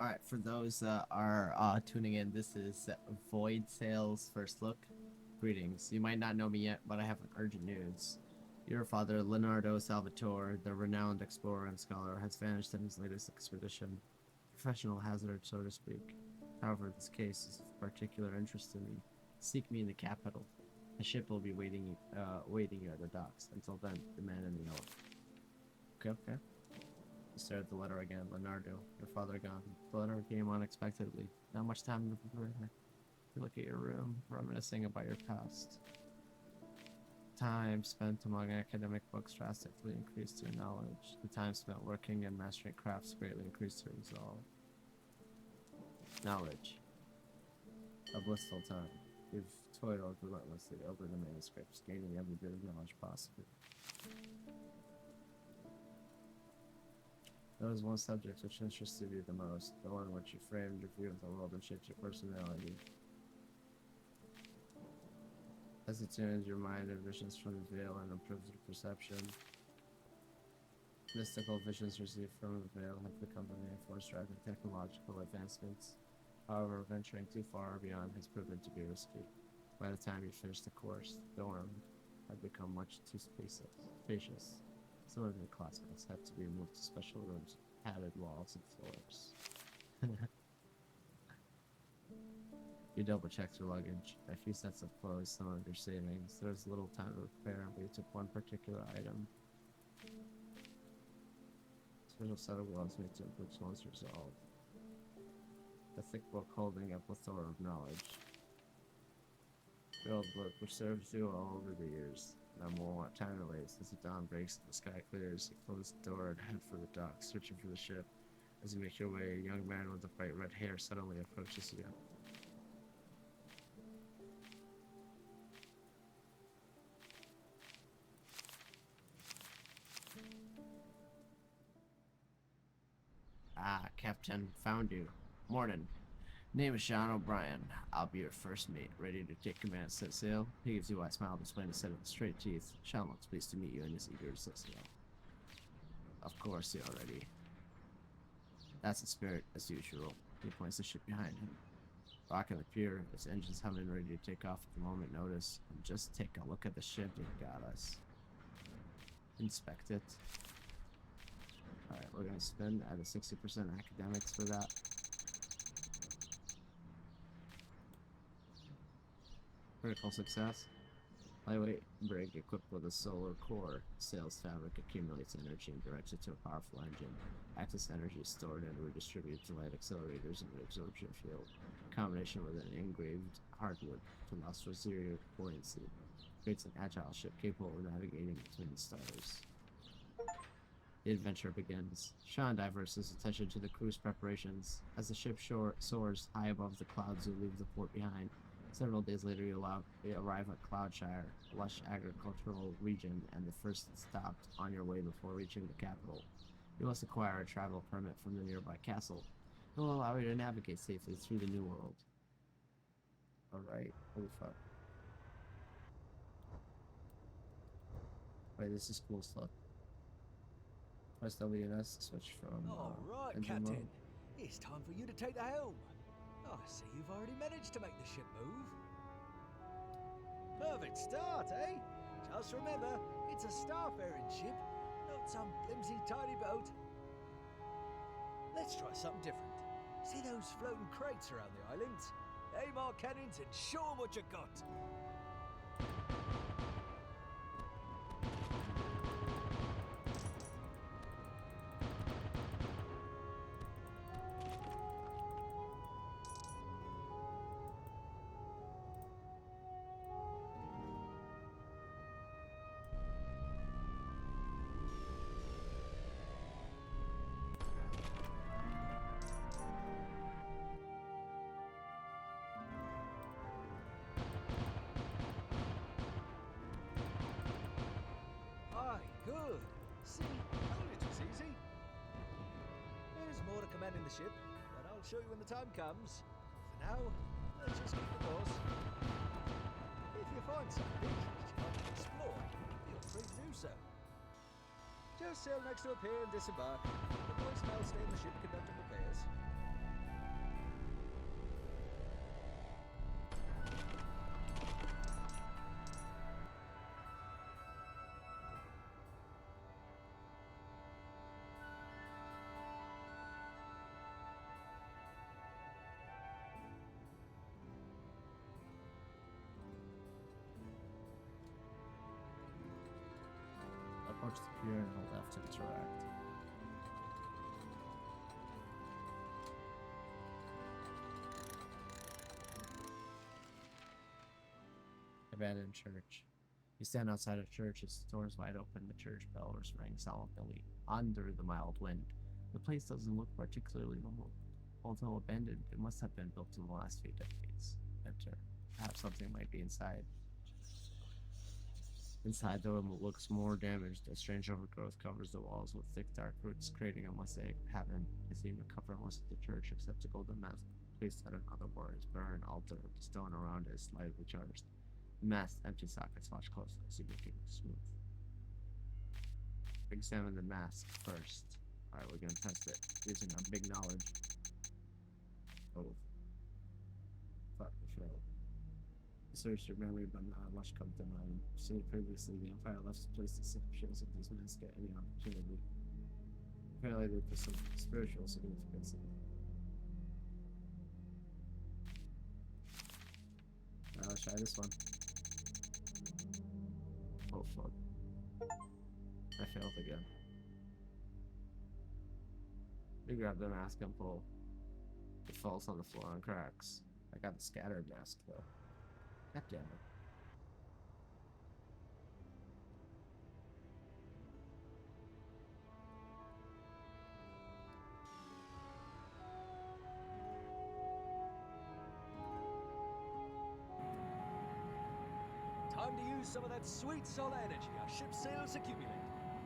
Alright, for those that are tuning in, this is Void Sail's first look. Greetings. You might not know me yet, but I have urgent news. Your father, Leonardo Salvatore, the renowned explorer and scholar, has vanished in his latest expedition. Professional hazard, so to speak. However, this case is of particular interest to me. Seek me in the capital. The ship will be waiting you at the docks. Until then, the man in the yellow. Okay. He stared at the letter again. Leonardo, your father gone. The letter came unexpectedly. Not much time to prepare. You look at your room, reminiscing about your past. Time spent among academic books drastically increased your knowledge. The time spent working and mastering crafts greatly increased your resolve. Knowledge. A blissful time. You've toiled relentlessly over the manuscripts, gaining every bit of knowledge possible. There was one subject which interested you the most, the one which you framed your view of the world and shaped your personality. As it turns your mind and visions from the veil and improves your perception, mystical visions received from the veil have become the main force driving technological advancements. However, venturing too far beyond has proven to be risky. By the time you finish the course, the dorm had become much too spacious. Some of your classmates had to be moved to special rooms, padded walls, and floors. You double-checked your luggage, a few sets of clothes, some of your savings. There was little time to prepare, but you took one particular item. A special set of gloves made to improve one's resolve. A thick book holding a plethora of knowledge. The old book which served you all over the years. No more what time it waits. As the dawn breaks and the sky clears, you close the door and head for the dock, searching for the ship. As you make your way, a young man with a bright red hair suddenly approaches you. Ah, Captain, found you. Morning. Name is Sean O'Brien. I'll be your first mate, ready to take command, set sail. He gives you a smile displaying a set of straight teeth. Sean looks pleased to meet you and is eager to set sail. Of course, you're ready. That's the spirit, as usual. He points the ship behind him. Rocking the pier, its engines humming, ready to take off at the moment notice. And just take a look at the ship it got us. Inspect it. Alright, we're gonna spend at a 60% academics for that. Critical success. Lightweight brig equipped with a solar core. Sails fabric accumulates energy and directs it to a powerful engine. Excess energy is stored and redistributed to light accelerators in the absorption field. In combination with an engraved hardwood to foster zero buoyancy creates an agile ship capable of navigating between the stars. The adventure begins. Sean diverts his attention to the crew's preparations. As the ship soars high above the clouds, you leave the port behind. Several days later, you arrive at Cloudshire, a lush agricultural region, and the first stop on your way before reaching the capital. You must acquire a travel permit from the nearby castle. It will allow you to navigate safely through the new world. Alright, holy fuck. Wait, this is cool stuff. Press WNS to switch from Alright, engine Captain. mode. It's time for you to take the helm. I see you've already managed to make the ship move. Perfect start, eh? Just remember, it's a starfaring ship, not some flimsy tiny boat. Let's try something different. See those floating crates around the island? Aim our cannons and show 'em what you got. Good. See, I told it was easy. There's more to commanding the ship, but I'll show you when the time comes. For now, let's just keep the course. If you find something you want to explore, feel free to do so. Just sail next to a pier and disembark. The boys now stay in the ship conducting repairs. Approach the pier and hold F to interact. Abandoned church. You stand outside a church, its doors wide open, the church bells ring solemnly under the mild wind. The place doesn't look particularly old. Although abandoned, it must have been built in the last few decades. Enter. Perhaps something might be inside. Inside, though, it looks more damaged. A strange overgrowth covers the walls with thick, dark roots, creating a mosaic pattern. It seemed to cover most of the church, except a golden mask placed at another wall. Its burned altar, the stone around it is slightly charged. The mask's empty sockets watch closely as you make it smooth. Examine the mask first. Alright, we're gonna test it using our big knowledge. Oh. Fuck, we failed. Search your memory, but not much comes to mind. Seen previously, the Empire left the place to set up shows if these men get any opportunity. Apparently, there's some spiritual significance in it. Alright, let's try this one. Oh fuck. I failed again. We grab the mask and pull. It falls on the floor and cracks. I got the scattered mask though. God damn it. Time to use some of that sweet solar energy our ship's sails accumulate.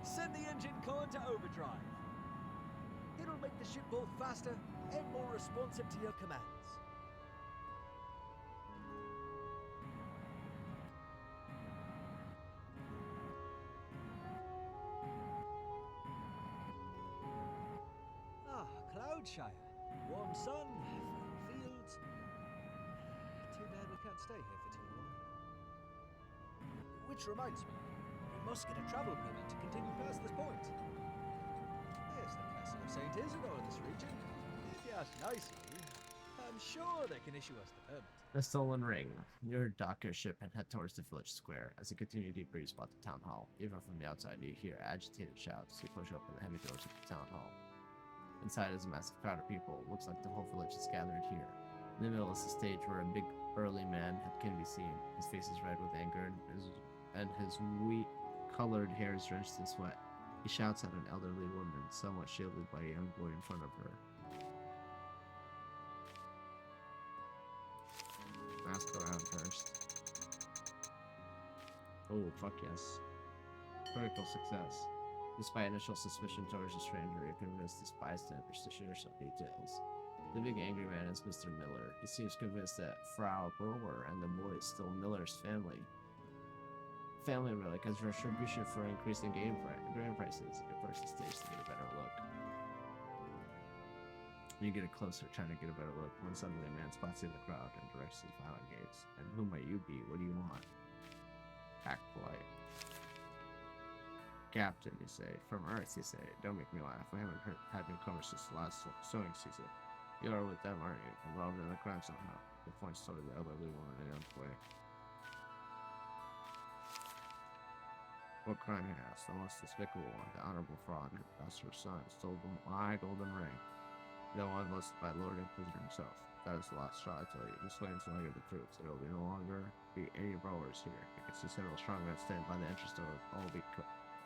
Send the engine core to overdrive. It'll make the ship both faster and more responsive to your commands. Cloudshire. Warm sun, fertile fields. Too bad we can't stay here for too long. Which reminds me, we must get a travel permit to continue past this point. There's the castle of St. Isidore in this region. If you ask nicely, I'm sure they can issue us the permit. The stolen ring. You dock your ship and head towards the village square. As you continue deeper, you spot the town hall. Even from the outside, you hear agitated shouts. You push open the heavy doors of the town hall. Inside is a massive crowd of people. Looks like the whole village is gathered here. In the middle is a stage where a big, burly man can be seen. His face is red with anger, and his wheat-colored hair is drenched in sweat. He shouts at an elderly woman, somewhat shielded by a young boy in front of her. Ask around first. Oh, fuck yes. Critical success. Despite initial suspicion towards the stranger, you're convinced this bystanders to share some details. The big angry man is Mr. Miller. He seems convinced that Frau Brewer and the boy is still Miller's family. Family relic as retribution for increasing grain prices. You approach the stage to get a better look. You get it closer, trying to get a better look, when suddenly a man spots you in the crowd and directs his violent gaze. And who might you be? What do you want? Act polite. Captain, you say. From Earth, you say. Don't make me laugh. We haven't had newcomers since the last sowing season. You are with them, aren't you? Involved in a crime somehow. He points toward the elderly woman in a way. What crime, he asks? The most despicable one. The honorable fraud. That's her son. Stole my golden ring. No one listed by Lord Inquisitor himself. That is the last straw, I tell you. This way until I get the proofs. There will be no longer be any rowers here. You can see several strong men stand by the entrance door with all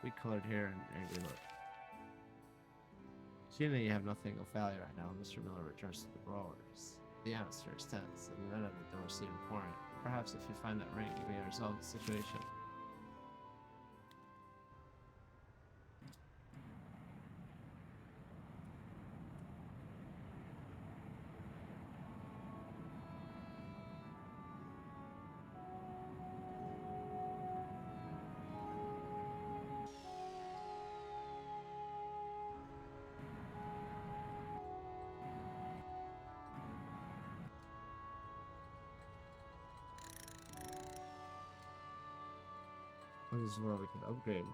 weak-colored hair and angry look. Seeing that you have nothing of value right now, Mr. Miller returns to the rowers. The atmosphere is tense, and the men at the door seem important. Perhaps if you find that ring, you may resolve the situation. This is where we can upgrade.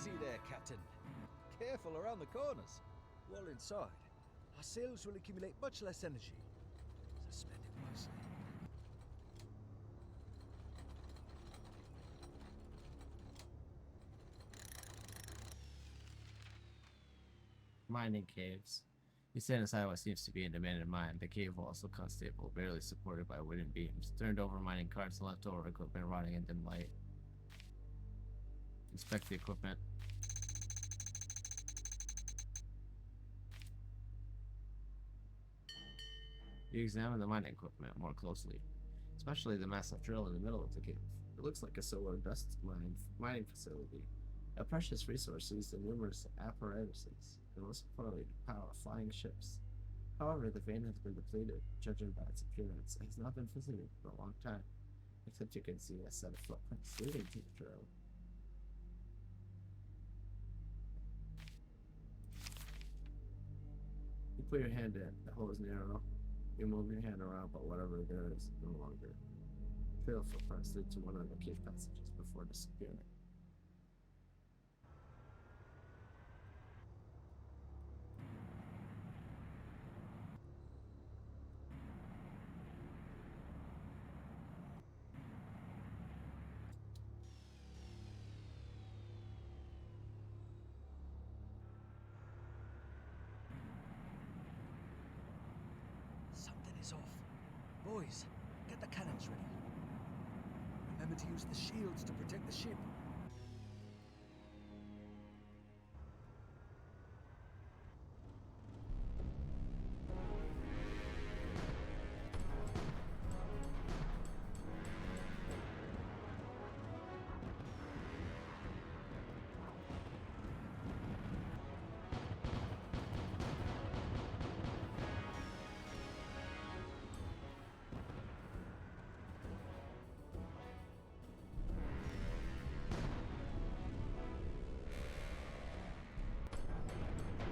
Easy there, Captain. Careful around the corners. While inside, our sails will accumulate much less energy. So spend it wisely. Mining caves. You stand inside what seems to be an abandoned mine. The cave walls look unstable, barely supported by wooden beams. Turned over mining carts and leftover equipment rotting in dim light. Inspect the equipment. You examine the mining equipment more closely, especially the massive drill in the middle of the cave. It looks like a solar dust mining facility, a precious resource used in numerous apparatuses, and most importantly, to power flying ships. However, the vein has been depleted, judging by its appearance. It has not been visited for a long time, except you can see a set of footprints leading to the drill. You put your hand in, the hole is narrow. You move your hand around, but whatever there is no longer. Trail footprints lead to one of the cave passages before disappearing. Something is off. Boys, get the cannons ready. Remember to use the shields to protect the ship.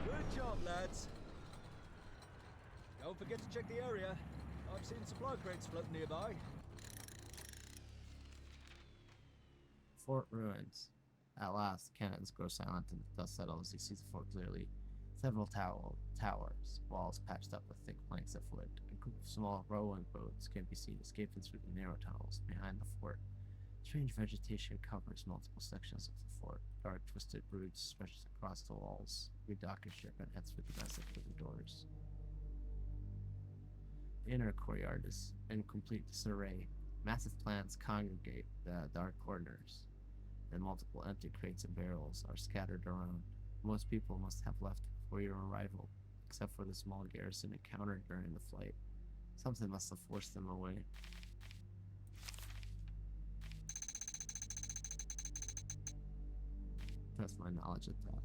Good job, lads. Don't forget to check the area. I've seen supply crates floating nearby. Fort ruins. At last, cannons grow silent and the dust settles. You see the fort clearly. Several towers, walls patched up with thick planks of wood. A group of small rowing boats can be seen escaping through the narrow tunnels behind the fort. Strange vegetation covers multiple sections of the fort. Dark, twisted roots stretches across the walls. You dock your ship and head through the massive wooden doors. The inner courtyard is in complete disarray. Massive plants congregate the dark corners, and multiple empty crates and barrels are scattered around. Most people must have left before your arrival, except for the small garrison encountered during the flight. Something must have forced them away. Test my knowledge of that.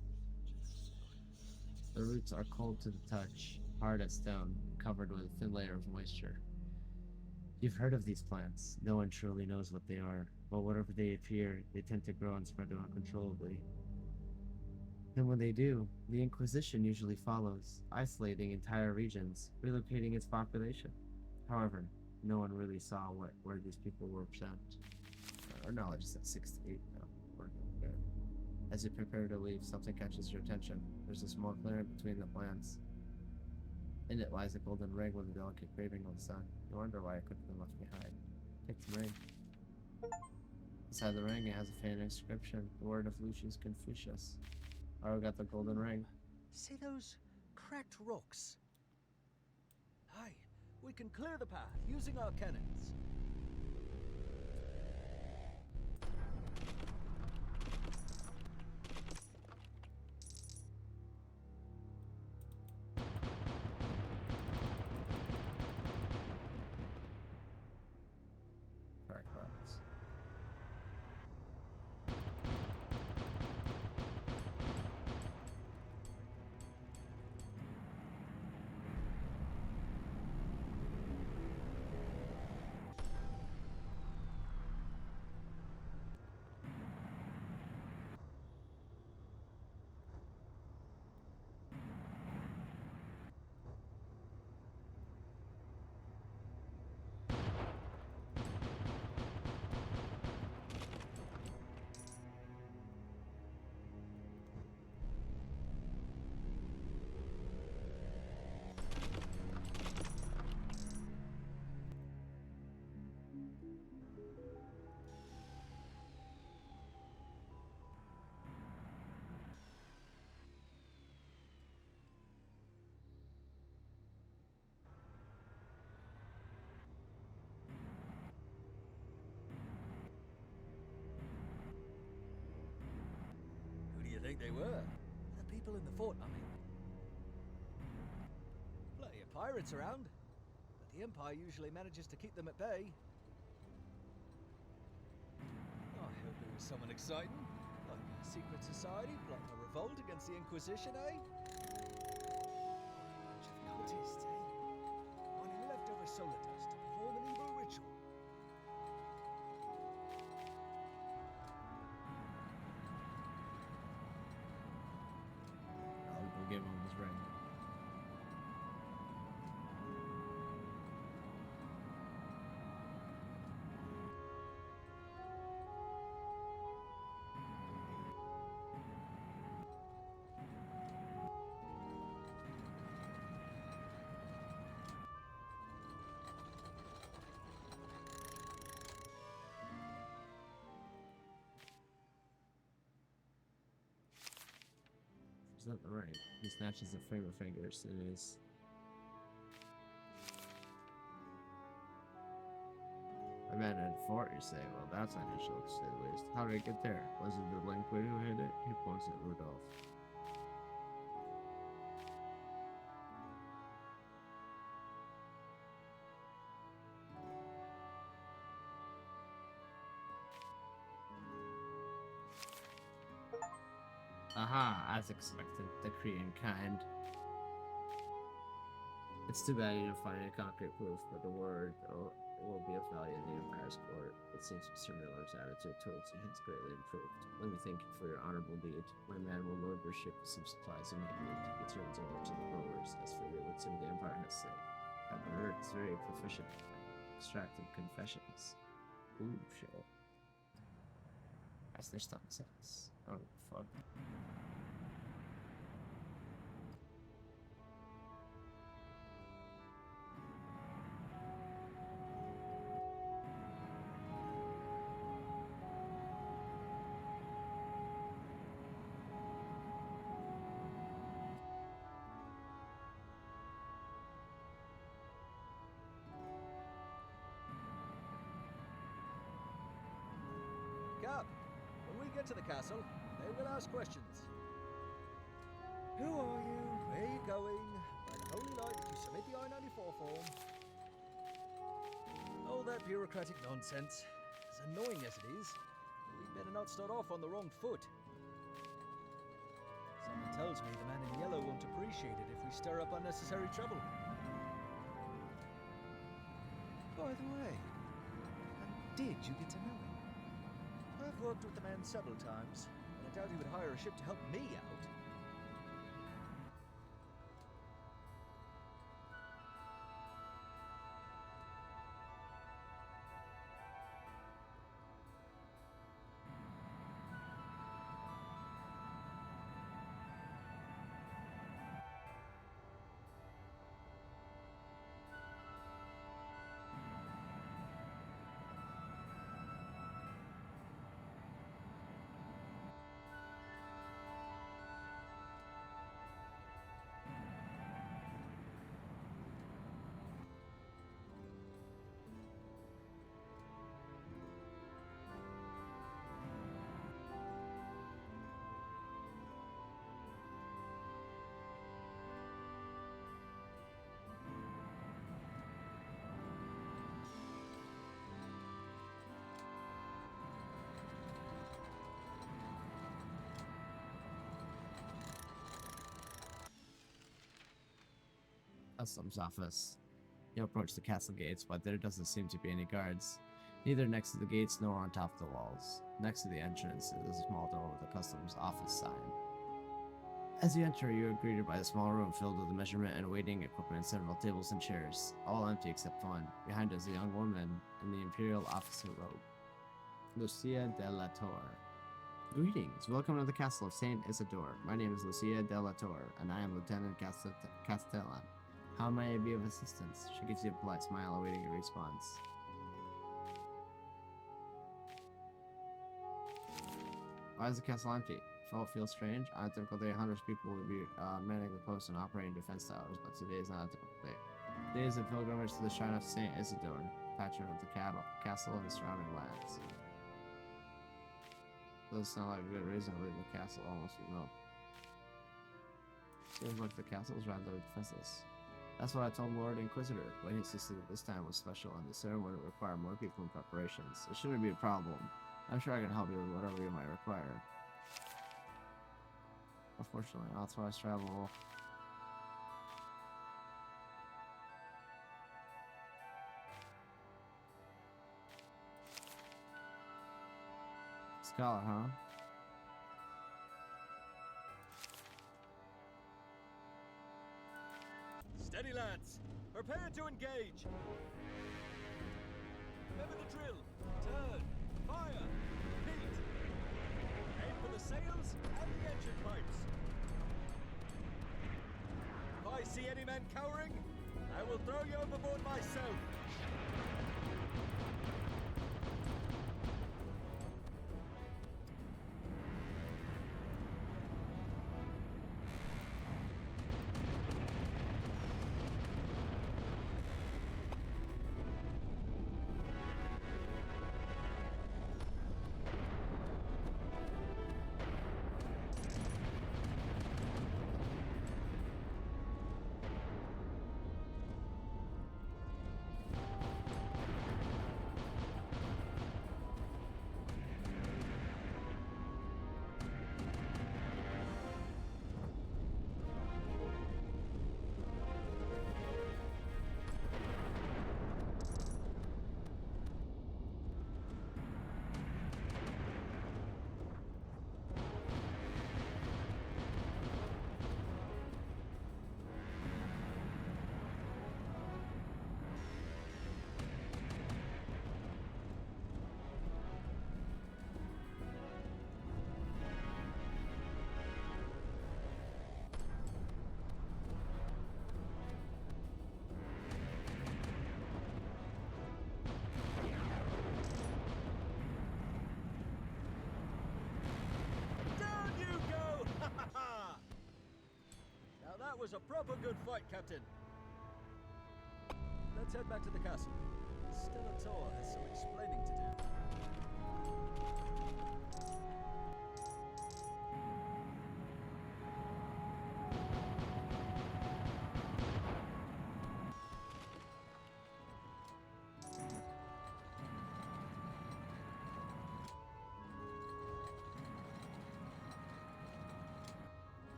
The roots are cold to the touch, hard as stone, covered with a thin layer of moisture. You've heard of these plants. No one truly knows what they are, but wherever they appear, they tend to grow and spread uncontrollably. And when they do, the Inquisition usually follows, isolating entire regions, relocating its population. However, no one really saw where these people were sent. Our knowledge is at 6 to 8 now. We're good. As you prepare to leave, something catches your attention. There's a small clearing between the plants. In it lies a golden ring with a delicate engraving of the sun. You wonder why it could have been left behind. Take the ring. Inside the ring, it has a faint inscription, the word of Lucius Confucius. I got the golden ring. See those cracked rocks? Aye, we can clear the path using our cannons. Crack rocks. think they were? The people in the fort, I mean. Plenty of pirates around, but the Empire usually manages to keep them at bay. I hope it was someone exciting, like a secret society plotting a revolt against the Inquisition, eh? Or a bunch of cultists, eh? Mining leftover solar dust to perform an evil ritual. I'll go give him his ring. Is that the ring? He snatches the frame of fingers. It is. I met at a fort, you say? Well, that's unusual to say the least. How did it get there? Was it the Linquid who hid it? He points at Rudolph. Aha, as expected, the Korean kind. It's too bad you didn't find any concrete proof, but the word will be of value in the Empire's court. It seems Mr. Miller's attitude towards you has greatly improved. Let me thank you for your honorable deed. My man will load your ship with some supplies immediately. He turns over to the rowers. As for your wits, the Empire has said. I've heard it's very proficient at extracting confessions. Ooh, shit. That's their stomach sense. Oh, fuck. Cap, when we get to the castle, they will ask questions. Who are you? Where are you going? By the holy light, did you submit the I-94 form? All that bureaucratic nonsense. As annoying as it is, we'd better not start off on the wrong foot. Something tells me the man in yellow won't appreciate it if we stir up unnecessary trouble. By the way, how did you get to know him? I've worked with the man several times, but I doubt he would hire a ship to help me out. Customs office. You approach the castle gates, but there doesn't seem to be any guards. Neither next to the gates nor on top of the walls. Next to the entrance is a small door with a customs office sign. As you enter, you are greeted by a small room filled with measurement and weighting equipment and several tables and chairs, all empty except one. Behind is a young woman in the imperial officer robe. Lucia de la Torre. Greetings, welcome to the castle of Saint Isidore. My name is Lucia de la Torre, and I am Lieutenant Castellan. How may I be of assistance? She gives you a polite smile, awaiting a response. Why is the castle empty? If all feels strange, on a typical day, hundreds of people would be manning the posts and operating defense towers, but today is not a typical day. Today is a pilgrimage to the shrine of Saint Isidore, patron of the castle and the surrounding lands. Doesn't sound like a good reason to leave the castle almost remote. Seems like the castle is rather defenseless. That's what I told Lord Inquisitor, but he insisted that this time was special and the ceremony would require more people and preparations. It shouldn't be a problem. I'm sure I can help you with whatever you might require. Unfortunately, authorized travel. Scholar, huh? Steady, lads. Prepare to engage. Remember the drill. Turn. Fire. Repeat. Aim for the sails and the engine pipes. If I see any men cowering, I will throw you overboard myself. That was a proper good fight, Captain. Let's head back to the castle. Stellator has some explaining to do.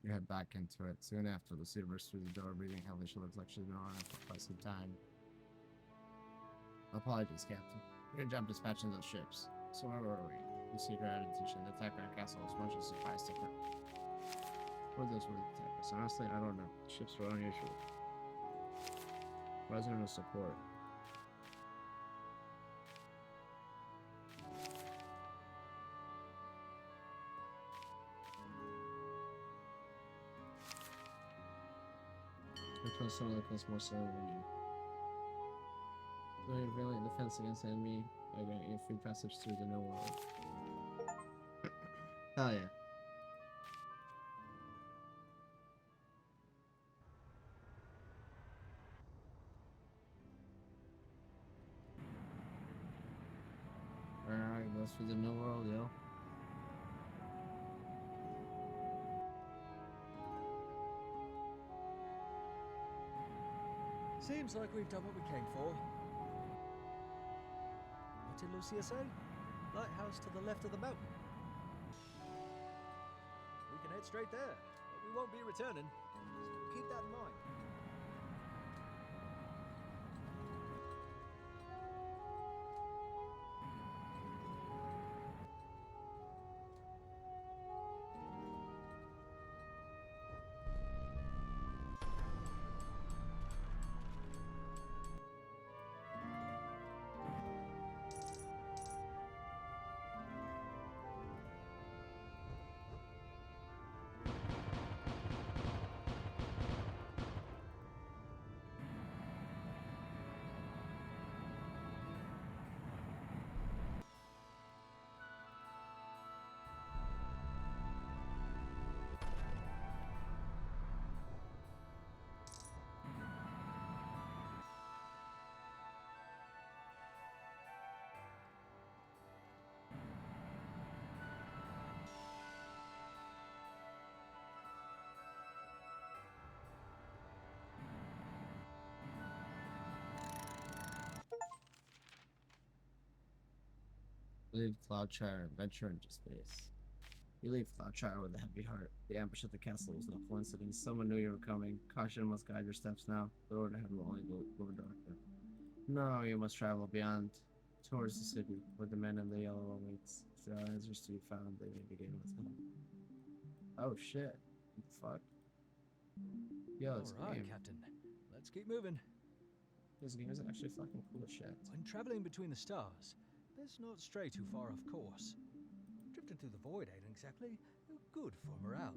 You head back into it. Soon after, the suit bursts through the door, breathing heavily. She looks like she's been on it for quite some time. Apologies, Captain. Your job dispatching those ships. So where were we? You see her attention. The attack on our castle was much a surprise to her. What those were the attackers? Honestly, I don't know. The ships were unusual. Why is there no support? Some of the coast more ceremony. Very brilliant defense against the enemy by granting a free passage through the New World. Hell yeah. Alright, goes through the New World, yo. Seems like we've done what we came for. What did Lucia say? Lighthouse to the left of the mountain. We can head straight there, but we won't be returning. So keep that in mind. Leave Cloudshire and venture into space. You leave Cloudshire with a heavy heart. The ambush at the castle was no coincidence. Someone knew you were coming. Caution must guide your steps now. The road ahead will only go darker. No, you must travel beyond, towards the city, where the men in the yellow awaits. If there are answers to be found, they may begin with him. Oh shit. Fuck. Yo, this Alright, game. Captain. Let's keep moving. This game is actually fucking cool as shit. When travelling between the stars, best not stray too far off course. Drifting through the void ain't exactly good for morale.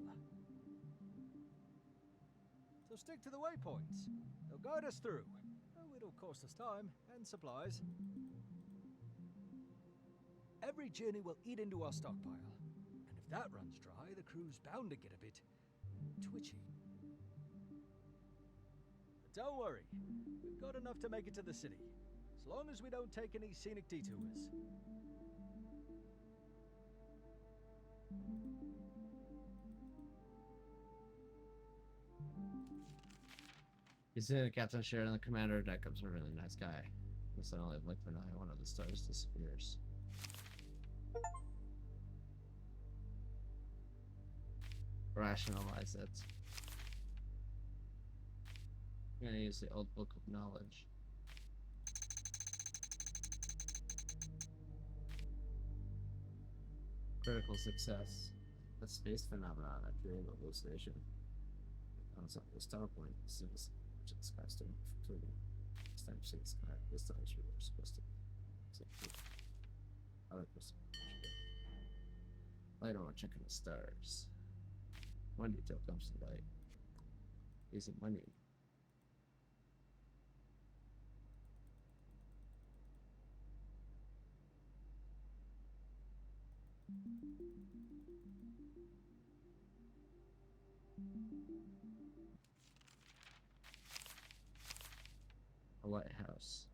So stick to the waypoints. They'll guide us through. Oh, it'll cost us time and supplies. Every journey will eat into our stockpile. And if that runs dry, the crew's bound to get a bit twitchy. But don't worry, we've got enough to make it to the city, as long as we don't take any scenic detours. You see the captain shared and the commander deck comes a really nice guy. And suddenly, blink of an eye, one of the stars disappears. Rationalize it. I'm gonna use the old book of knowledge. Critical success. The space phenomenon at dream hallucination. On the star point, since the sky still fluting. This time see the sky. This time we were supposed to later on checking the stars. One detail comes to light. Easy money. A lighthouse.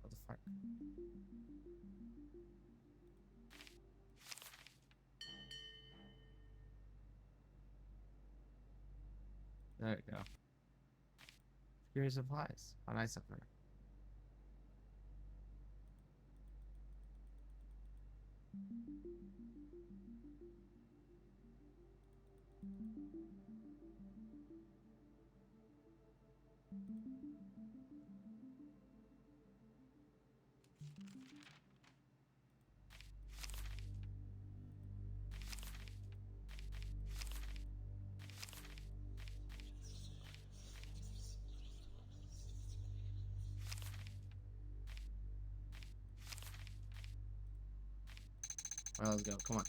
What the fuck? There we go. Security supplies. How nice of her. Alright, let's go. Come on.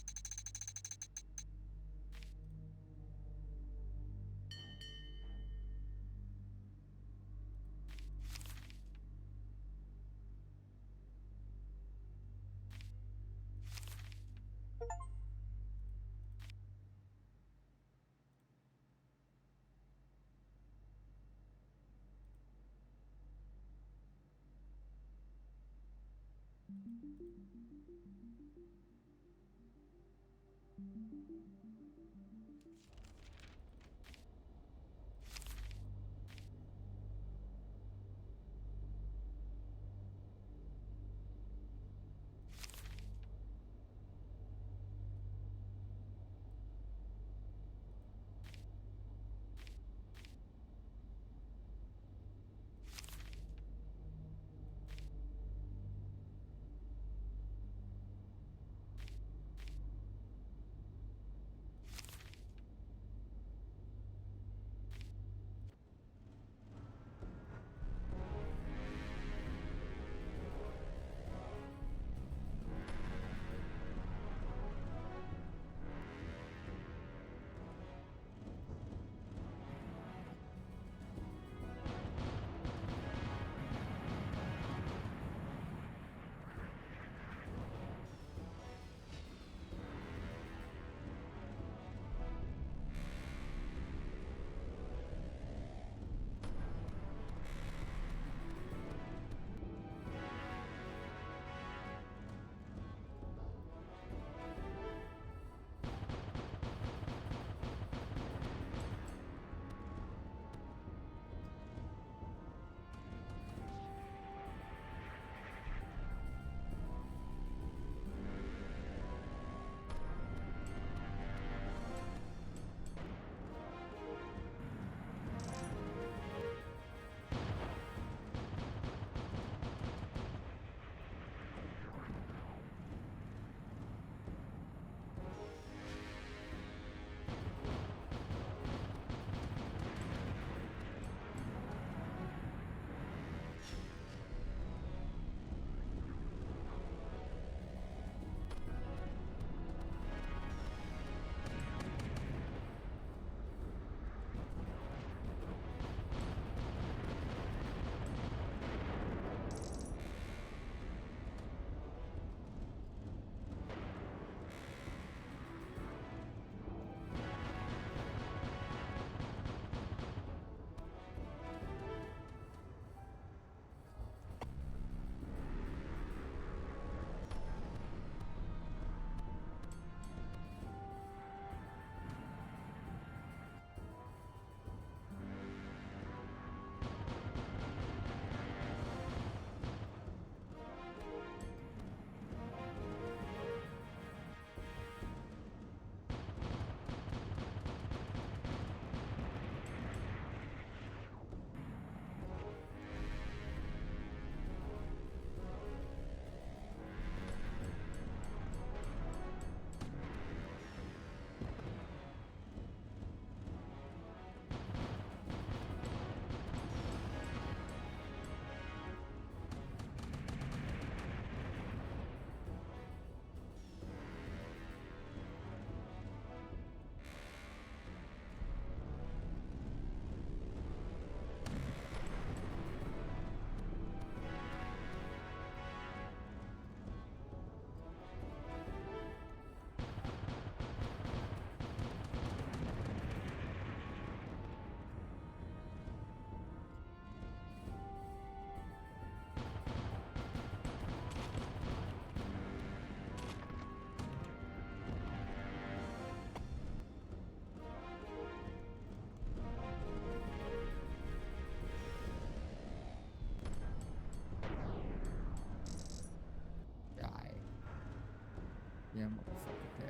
Yeah, motherfucker. There.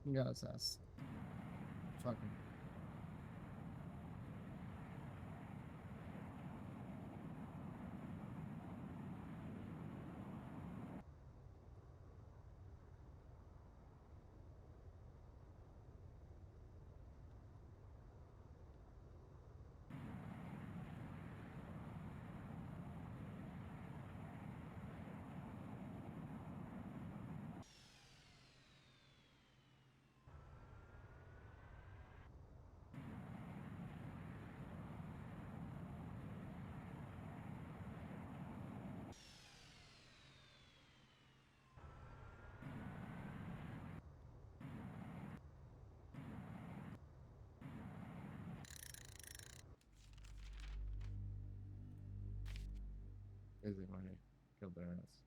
You got his ass. Fucking. Easy money. Killed their ass.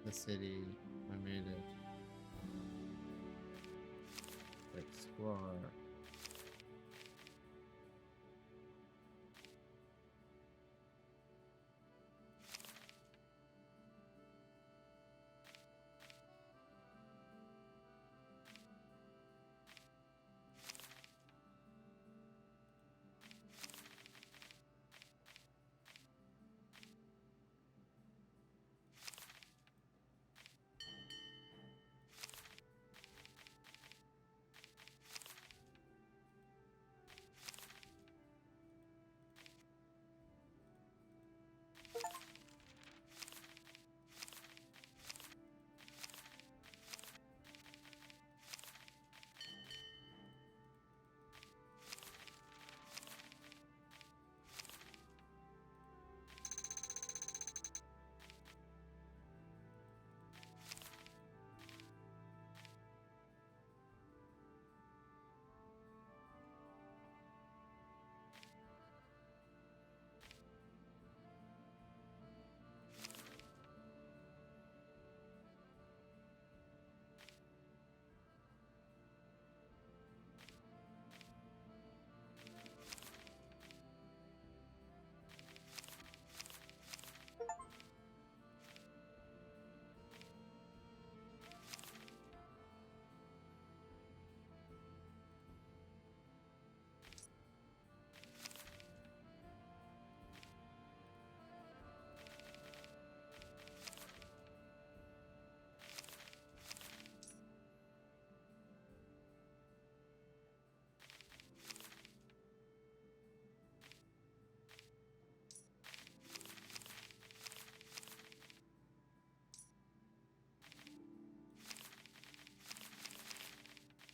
The city. I made it. Explore.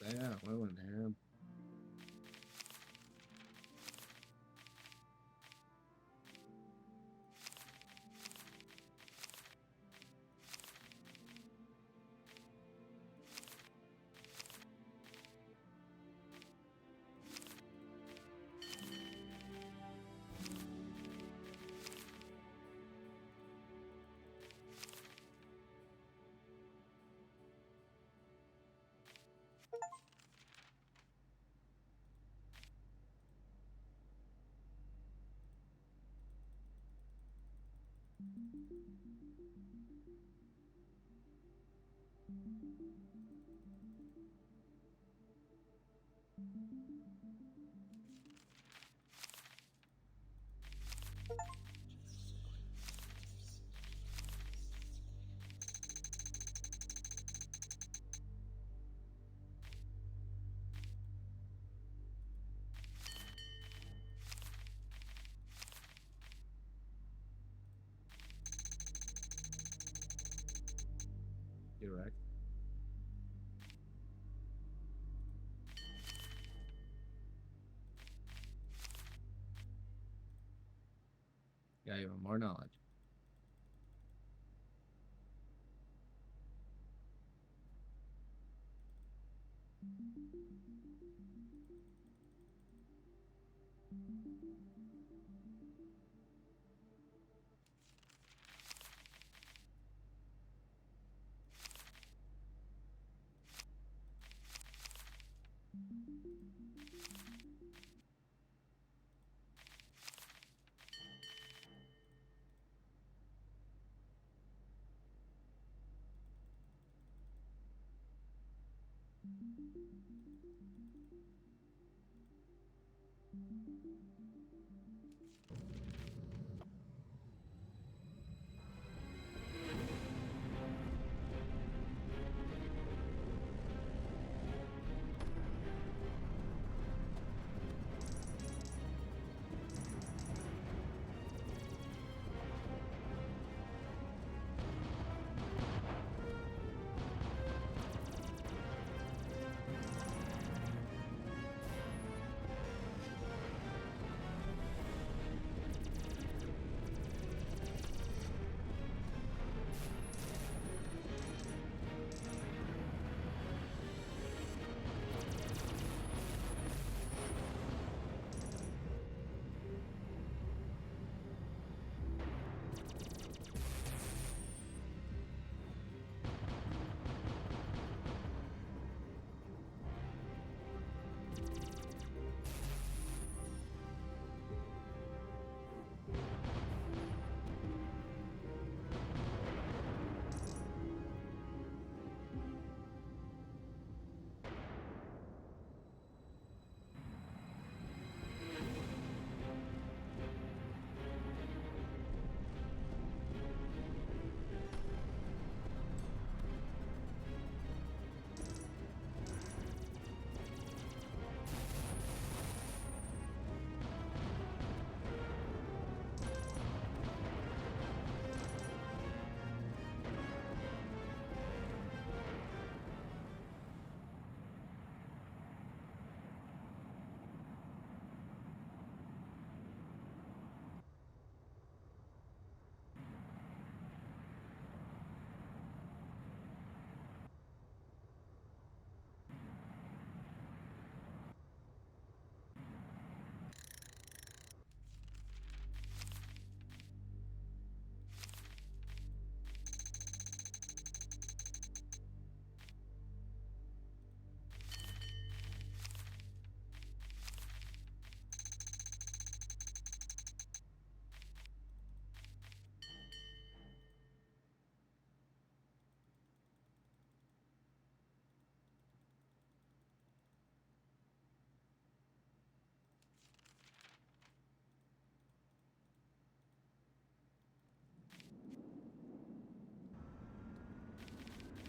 Yeah, I went ham. You're right. Yeah, even more knowledge.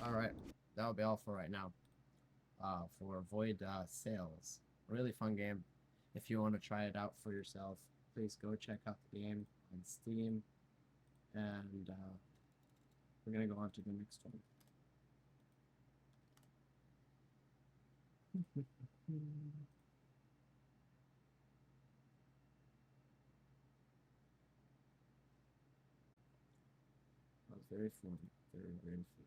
All right, that'll be all for right now. For Void Sales, really fun game. If you want to try it out for yourself, please go check out the game on Steam, and we're gonna go on to the next one. That was very fun, very fun.